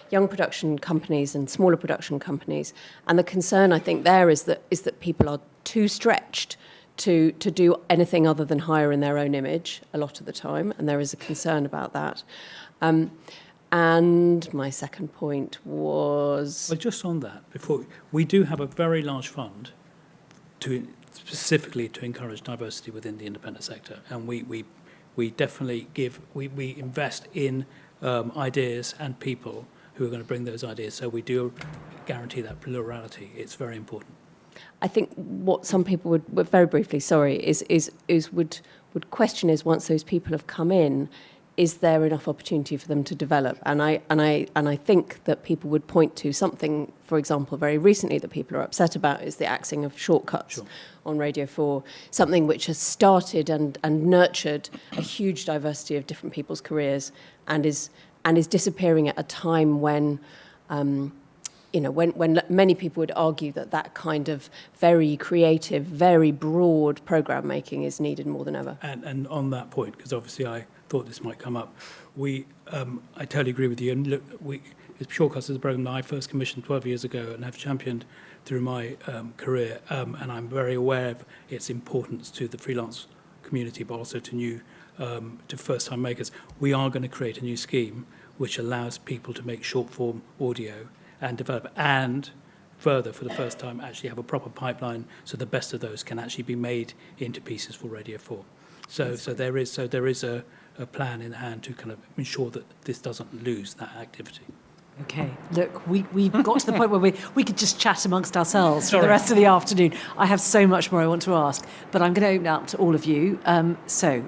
young production companies and smaller production companies, and the concern I think there is that people are too stretched to do anything other than hire in their own image a lot of the time, and there is a concern about that. And my second point was... Well, just on that, we do have a very large fund specifically to encourage diversity within the independent sector, and we definitely we invest in ideas and people who are going to bring those ideas, so we do guarantee that plurality. It's very important. I think what some people would very briefly, would question is, once those people have come in, is there enough opportunity for them to develop? And I think that people would point to something, for example, very recently that people are upset about is the axing of shortcuts on Radio 4, something which has started and nurtured a huge diversity of different people's careers, and is disappearing at a time when when many people would argue that kind of very creative, very broad programme making is needed more than ever. And on that point, because obviously I thought this might come up, I totally agree with you. And look, Shortcuts is a programme that I first commissioned 12 years ago and have championed through my career, and I'm very aware of its importance to the freelance community, but also to first-time makers. We are going to create a new scheme which allows people to make short-form audio and develop, and further, for the first time, actually have a proper pipeline, so the best of those can actually be made into pieces for Radio 4. So there is a plan in hand to kind of ensure that this doesn't lose that activity. Okay, look, we've got to the point where we could just chat amongst ourselves for the rest of the afternoon. I have so much more I want to ask, but I'm going to open up to all of you. So,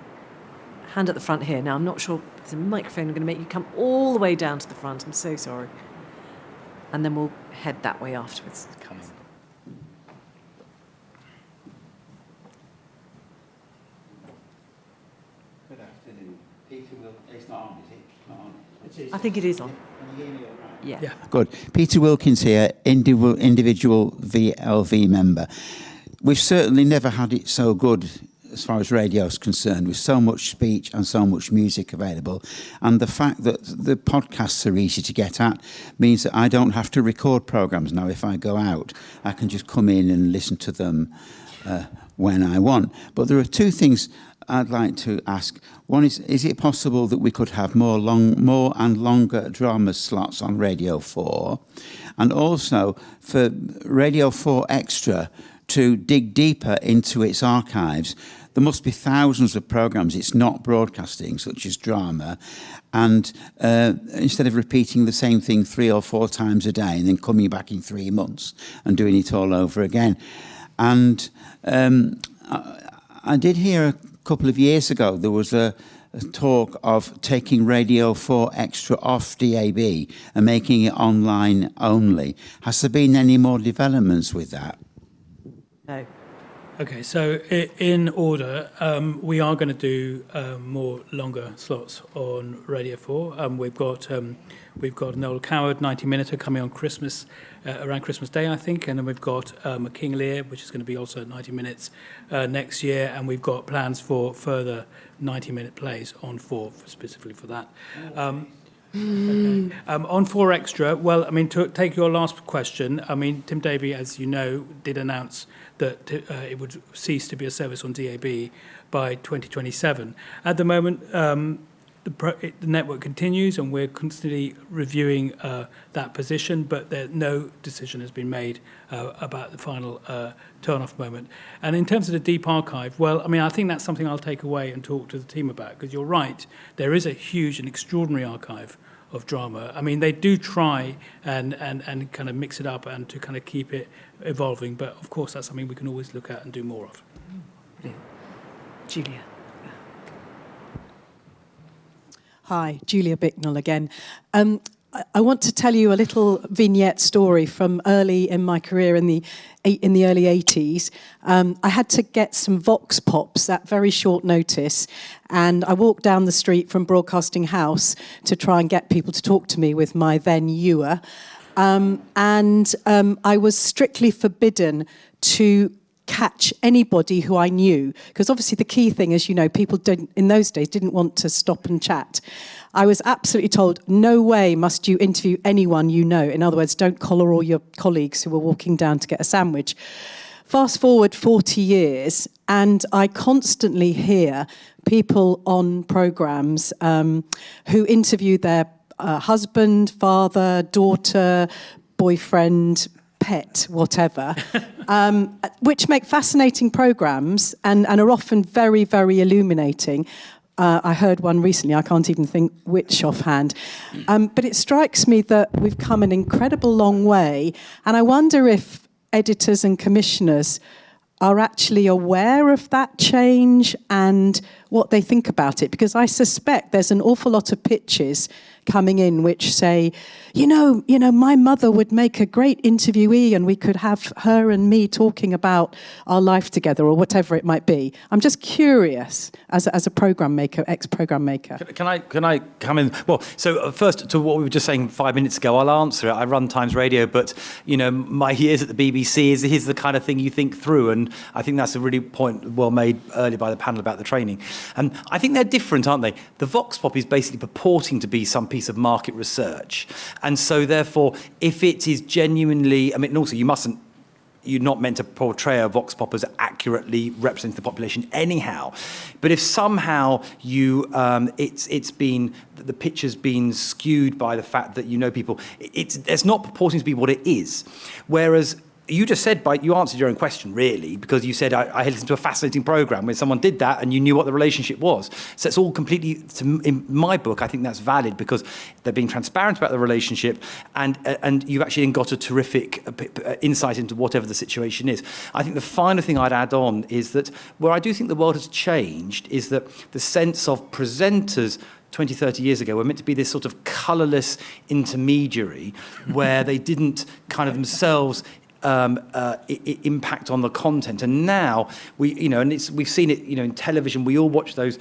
hand at the front here. Now, I'm not sure, there's a microphone. I'm going to make you come all the way down to the front. I'm so sorry. And then we'll head that way afterwards. Coming. Good afternoon. Peter it's not on, is it? Not on. It is. I think it is on. Can you hear me all right? Yeah. Good. Peter Wilkins here, individual VLV member. We've certainly never had it so good as far as radio is concerned, with so much speech and so much music available. And the fact that the podcasts are easy to get at means that I don't have to record programmes now. If I go out, I can just come in and listen to them when I want. But there are two things I'd like to ask. One is it possible that we could have more and longer drama slots on Radio 4? And also for Radio 4 Extra to dig deeper into its archives. There must be thousands of programmes it's not broadcasting, such as drama, and instead of repeating the same thing 3 or 4 times a day and then coming back in 3 months and doing it all over again. And I did hear a couple of years ago there was a talk of taking Radio 4 Extra off DAB and making it online only. Has there been any more developments with that? No. Okay, so in order, we are going to do more longer slots on Radio 4. We've got Noel Coward 90-minuter coming on Christmas, around Christmas Day, I think, and then we've got a King Lear, which is going to be also 90 minutes next year, and we've got plans for further 90-minute plays on 4 specifically for that. Okay. On 4 Extra, well, I mean, to take your last question, I mean, Tim Davie, as you know, did announce that it would cease to be a service on DAB by 2027. At the moment, the network continues, and we're constantly reviewing that position, but no decision has been made about the final turn-off moment. And in terms of the deep archive, well, I mean, I think that's something I'll take away and talk to the team about, because you're right, there is a huge and extraordinary archive of drama. I mean, they do try and kind of mix it up and to kind of keep it evolving, but of course that's something we can always look at and do more of. Brilliant. Julia. Hi, Julia Bicknell again. I want to tell you a little vignette story from early in my career in the early 80s. I had to get some Vox Pops at very short notice, and I walked down the street from Broadcasting House to try and get people to talk to me with my then ewer. I was strictly forbidden to catch anybody who I knew, because obviously the key thing is, people in those days didn't want to stop and chat. I was absolutely told, no way must you interview anyone you know. In other words, don't collar all your colleagues who were walking down to get a sandwich. Fast forward 40 years, and I constantly hear people on programmes who interview their husband, father, daughter, boyfriend, pet, whatever, which make fascinating programmes and are often very, very illuminating. I heard one recently, I can't even think which offhand. But it strikes me that we've come an incredible long way, and I wonder if editors and commissioners are actually aware of that change and what they think about it, because I suspect there's an awful lot of pitches coming in which say, my mother would make a great interviewee and we could have her and me talking about our life together, or whatever it might be. I'm just curious as a program maker, ex-program maker. Can I come in? Well, so first to what we were just saying 5 minutes ago, I'll answer it. I run Times Radio, but my years at the BBC is the kind of thing you think through, and I think that's a really point well made earlier by the panel about the training. And I think they're different, aren't they? The Vox Pop is basically purporting to be some piece of market research, and so therefore, if it is genuinely, and also you're not meant to portray a Vox Pop as accurately representing the population anyhow. But if somehow it's been, the picture's been skewed by the fact that people, it's not purporting to be what it is. Whereas you just said, you answered your own question, really, because you said, I listened to a fascinating programme where someone did that and you knew what the relationship was. So it's all completely, in my book, I think that's valid because they're being transparent about the relationship and you've actually got a terrific insight into whatever the situation is. I think the final thing I'd add on is that where I do think the world has changed is that the sense of presenters 20, 30 years ago were meant to be this sort of colourless intermediary where they didn't kind of themselves impact on the content, and now we've seen it in television. We all watch those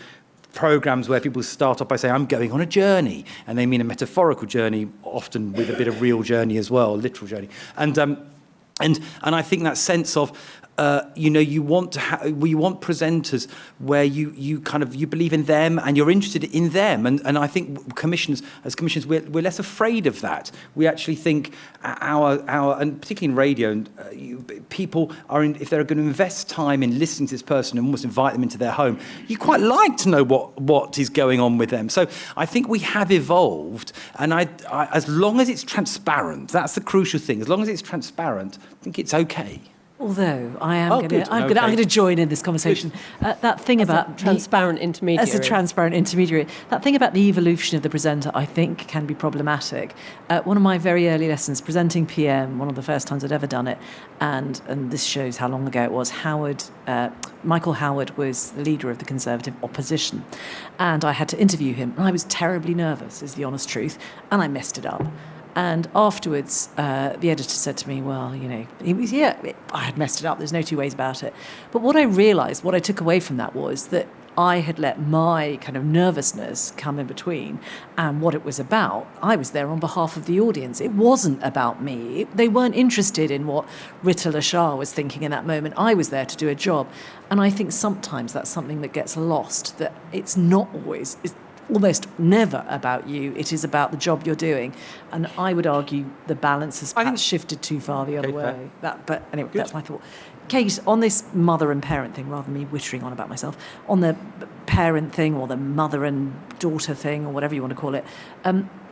programs where people start off by saying, I'm going on a journey, and they mean a metaphorical journey, often with a bit of real journey as well, literal journey, and I think that sense of you want presenters where you believe in them and you're interested in them, and I think commissioners we're less afraid of that. We actually think our and particularly in radio, people are if they're going to invest time in listening to this person and almost invite them into their home, you quite like to know what is going on with them. So I think we have evolved, and I as long as it's transparent, that's the crucial thing. As long as it's transparent, I think it's okay. Although I'm going to join in this conversation. That thing about transparent intermediary. As a transparent intermediary, that thing about the evolution of the presenter, I think, can be problematic. One of my very early lessons, presenting PM, one of the first times I'd ever done it, and this shows how long ago it was. Michael Howard was the leader of the Conservative opposition, and I had to interview him. And I was terribly nervous, is the honest truth, and I messed it up. And afterwards, the editor said to me, well, I had messed it up. There's no two ways about it. But what I realised, what I took away from that was that I had let my kind of nervousness come in between and what it was about. I was there on behalf of the audience. It wasn't about me. They weren't interested in what Ritula Shah was thinking in that moment. I was there to do a job. And I think sometimes that's something that gets lost, that it's not always... It's almost never about you. It is about the job you're doing, and I would argue the balance has perhaps shifted too far the other way. But anyway, that's my thought. Kate, on this mother and parent thing, rather than me whittering on about myself, on the parent thing or the mother and daughter thing or whatever you want to call it,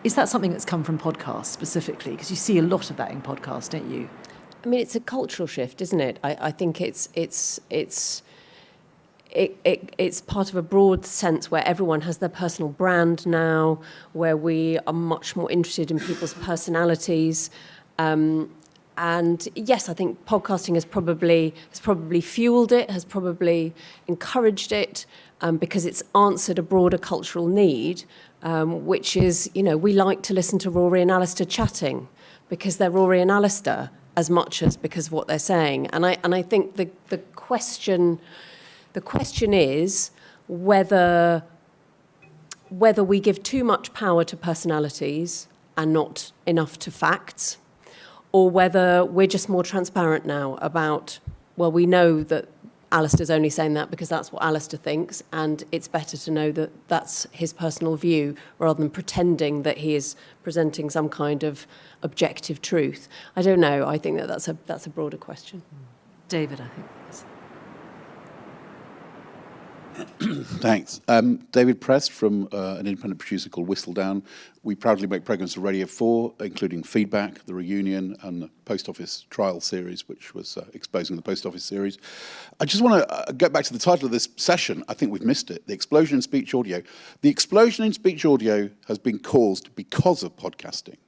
is that something that's come from podcasts specifically? Because you see a lot of that in podcasts, don't you? I mean, it's a cultural shift, isn't it? I think it's part of a broad sense where everyone has their personal brand now, where we are much more interested in people's personalities. And yes, I think podcasting has probably fueled it, has probably encouraged it, because it's answered a broader cultural need, which is, we like to listen to Rory and Alistair chatting because they're Rory and Alistair as much as because of what they're saying. And I think the question is whether we give too much power to personalities and not enough to facts. or whether we're just more transparent now about, well, we know that Alistair's only saying that because that's what Alistair thinks, and it's better to know that that's his personal view rather than pretending that he is presenting some kind of objective truth. I don't know. I think that that's a broader question. David, I think. Thanks. David Prest from an independent producer called Whistledown. We proudly make programmes for Radio 4, including Feedback, The Reunion, and the Post Office Trial series, which was exposing the Post Office series. I just want to get back to the title of this session. I think we've missed it. The explosion in speech audio. The explosion in speech audio has been caused because of podcasting.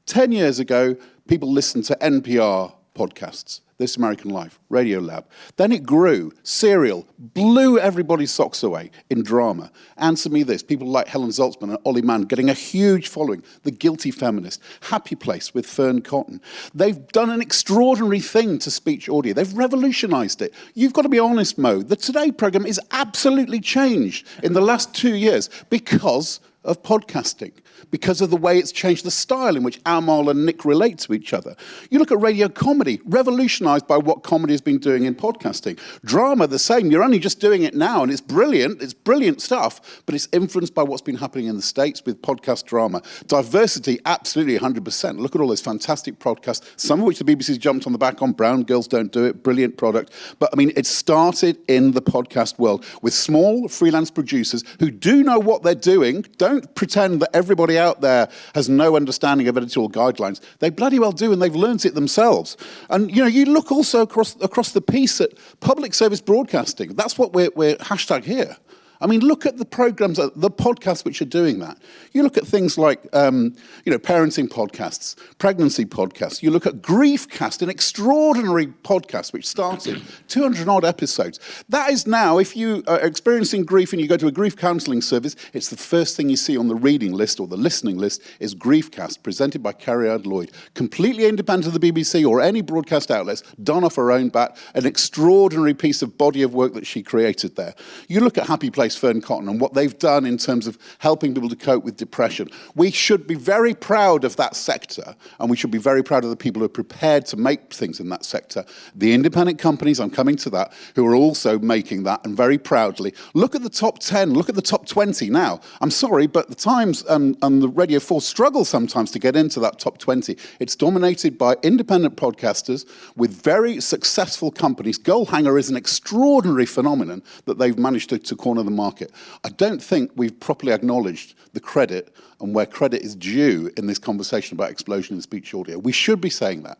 10 years ago, people listened to NPR podcasts, This American Life, Radio Lab. Then it grew. Serial blew everybody's socks away in drama. Answer Me This. People like Helen Zaltzman and Ollie Mann getting a huge following. The Guilty Feminist. Happy Place with Fern Cotton. They've done an extraordinary thing to speech audio. They've revolutionized it. You've got to be honest, Mo. The Today programme is absolutely changed in the last 2 years because of podcasting, because of the way it's changed the style in which Amal and Nick relate to each other. You look at radio comedy, revolutionised by what comedy has been doing in podcasting. Drama, the same. You're only just doing it now, and it's brilliant stuff, but it's influenced by what's been happening in the States with podcast drama. Diversity, absolutely 100%. Look at all those fantastic podcasts, some of which the BBC's jumped on the back on. Brown Girls Don't Do It, brilliant product. But, I mean, it started in the podcast world with small freelance producers who do know what they're doing. Don't pretend that everybody out there has no understanding of editorial guidelines. They bloody well do, and they've learnt it themselves. And, you know, you look also across the piece at public service broadcasting. That's what we're hashtag here. I mean, look at the programs, the podcasts which are doing that. You look at things like, parenting podcasts, pregnancy podcasts. You look at Griefcast, an extraordinary podcast which started 200-odd episodes. That is now, if you are experiencing grief and you go to a grief counselling service, it's the first thing you see on the reading list or the listening list is Griefcast, presented by Carrie Lloyd. Completely independent of the BBC or any broadcast outlets, done off her own bat, an extraordinary piece of body of work that she created there. You look at Happy Place, Fern Cotton, and what they've done in terms of helping people to cope with depression. We should be very proud of that sector, and we should be very proud of the people who are prepared to make things in that sector. The independent companies, I'm coming to that, who are also making that, and very proudly. Look at the top 10, look at the top 20 now. I'm sorry, but the Times and the Radio 4 struggle sometimes to get into that top 20. It's dominated by independent podcasters with very successful companies. Goalhanger is an extraordinary phenomenon that they've managed to corner the market. I don't think we've properly acknowledged the credit and where credit is due in this conversation about explosion in speech audio. We should be saying that.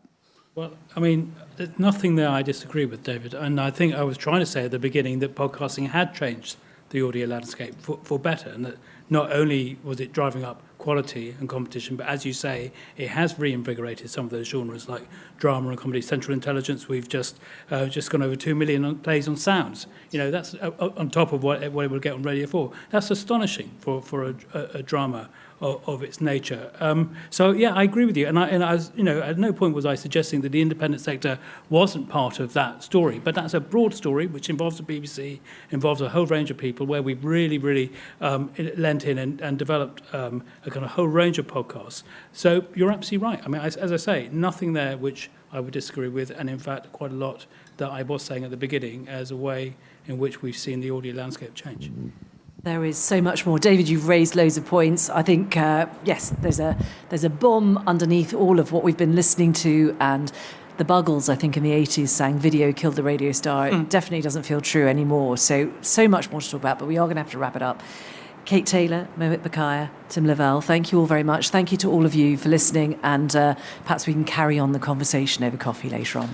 Well, I mean, there's nothing there I disagree with, David. And I think I was trying to say at the beginning that podcasting had changed the audio landscape for better, and that not only was it driving up quality and competition, but as you say, it has reinvigorated some of those genres like drama and comedy. Central Intelligence, we've just gone over 2 million plays on sounds. You know, that's on top of what it will get on Radio 4. That's astonishing for a drama of its nature. So yeah, I agree with you. And I was, you know, at no point was I suggesting that the independent sector wasn't part of that story. But that's a broad story which involves the BBC, involves a whole range of people, where we've really lent in and developed a kind of whole range of podcasts. So you're absolutely right. I mean, as I say, nothing there which I would disagree with, and in fact, quite a lot that I was saying at the beginning as a way in which we've seen the audio landscape change. There is so much more. David, you've raised loads of points. I think, yes, there's a bomb underneath all of what we've been listening to, and the Buggles, I think, in the 80s sang "Video killed the radio star." It definitely doesn't feel true anymore. So much more to talk about, but we are going to have to wrap it up. Kate Taylor, Mohit Bakaya, Tim Levell, thank you all very much. Thank you to all of you for listening, and perhaps we can carry on the conversation over coffee later on.